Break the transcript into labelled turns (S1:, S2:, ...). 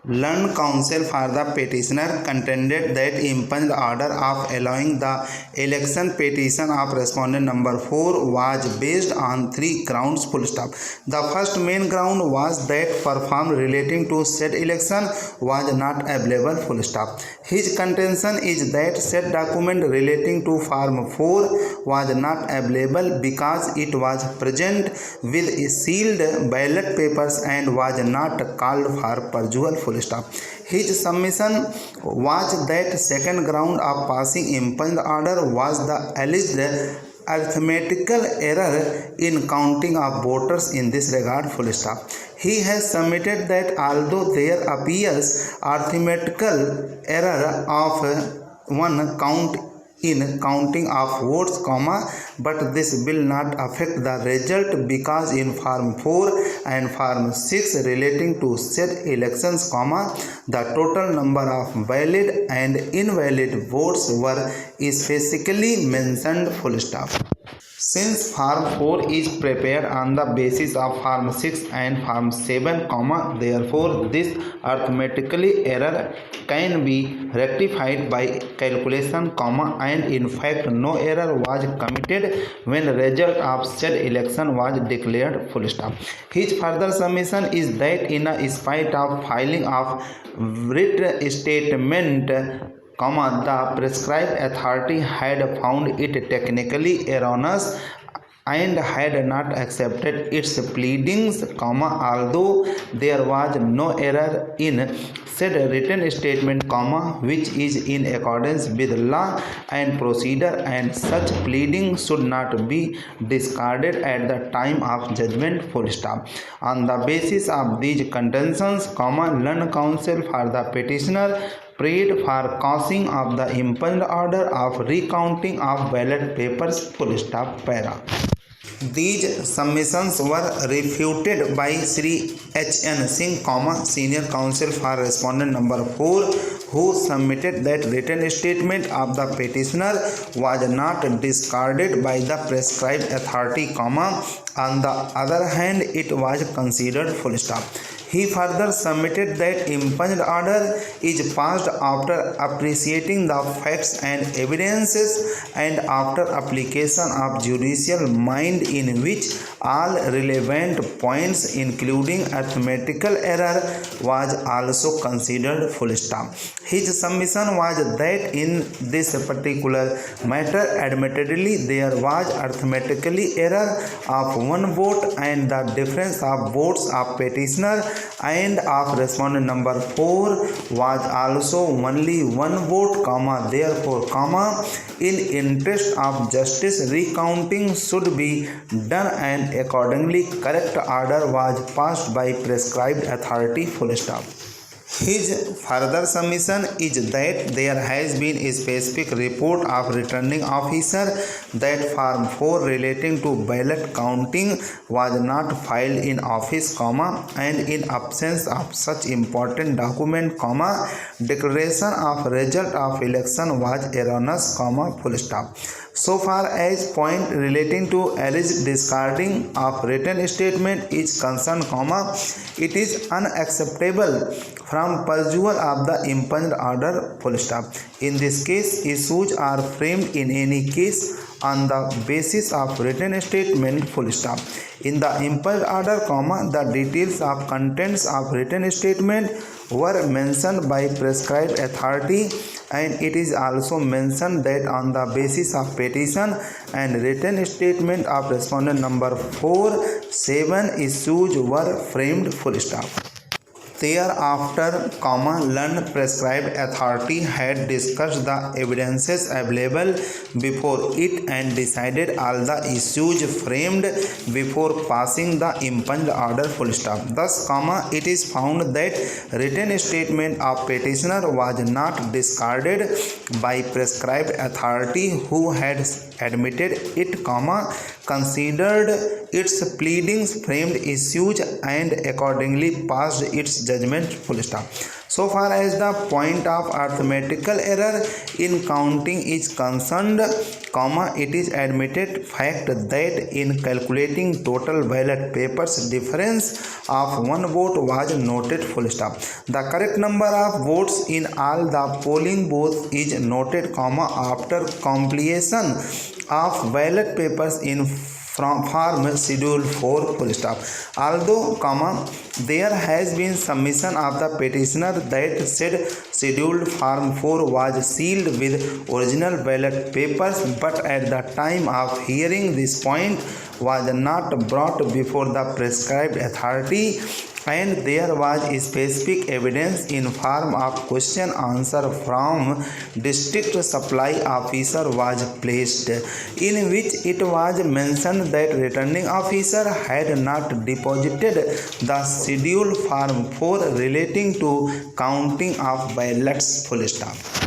S1: Learned counsel for the petitioner contended that impugned order of allowing the election petition of respondent number 4 was based on 3 grounds. Full stop. The first main ground was that perform relating to said election was not available. Full stop. His contention is that said document relating to Form 4 was not available because it was present with sealed ballot papers and was not called for perusal. Full stop. His submission was that second ground of passing impugned order was the alleged arithmetical error in counting of voters in this regard. Full stop. He has submitted that although there appears arithmetical error of one count in counting of votes, but this will not affect the result because in Form 4 and Form 6 relating to said elections, the total number of valid and invalid votes were specifically mentioned. Full stop. Since Form 4 is prepared on the basis of Form 6 and Form 7, therefore this arithmetical error can be rectified by calculation, and in fact no error was committed when result of said election was declared. Full stop. His further submission is that in spite of filing of writ statement, the prescribed authority had found it technically erroneous and had not accepted its pleadings, although there was no error in said written statement, which is in accordance with law and procedure, and such pleading should not be discarded at the time of judgment. Full stop. On the basis of these contentions, learned counsel for the petitioner prayed for causing of the impugned order of recounting of ballot papers. Full stop. Para. These submissions were refuted by Sri H.N. Singh, senior counsel for respondent number 4, who submitted that written statement of the petitioner was not discarded by the prescribed authority, on the other hand it was considered. Full stop. He further submitted that impugned order is passed after appreciating the facts and evidences and after application of judicial mind, in which all relevant points including arithmetical error was also considered. Full stop. His submission was that in this particular matter admittedly there was arithmetical error of one vote, and the difference of votes of petitioner and of respondent number 4 was also only one vote, therefore, in interest of justice recounting should be done and accordingly correct order was passed by prescribed authority. Full stop. His further submission is that there has been a specific report of returning officer that Form 4 relating to ballot counting was not filed in office, and in absence of such important document, declaration of result of election was erroneous, full stop. So far as point relating to alleged discarding of written statement is concerned, it is unacceptable from perusal of the impugned order. Full stop. In this case, issues are framed in any case on the basis of written statement. Full stop. In the impugned order, the details of contents of written statement were mentioned by prescribed authority, and it is also mentioned that on the basis of petition and written statement of respondent number 4, 7 issues were framed. Full stop. Thereafter, learned prescribed authority had discussed the evidences available before it and decided all the issues framed before passing the impugned order. Full stop. Thus, it is found that written statement of petitioner was not discarded by prescribed authority, who had admitted it, considered its pleadings, framed issues, and accordingly passed its judgment. Full stop. So far as the point of arithmetical error in counting is concerned, it is admitted fact that in calculating total ballot papers difference of one vote was noted full stop. The correct number of votes in all the polling booths is noted, after completion of ballot papers in from form schedule 4 full stop. Although, there has been submission of the petitioner that said scheduled form 4 was sealed with original ballot papers, but at the time of hearing this point was not brought before the prescribed authority, and there was specific evidence in form of question answer from district supply officer was placed, in which it was mentioned that returning officer had not deposited the schedule form 4 relating to counting of ballots full stop.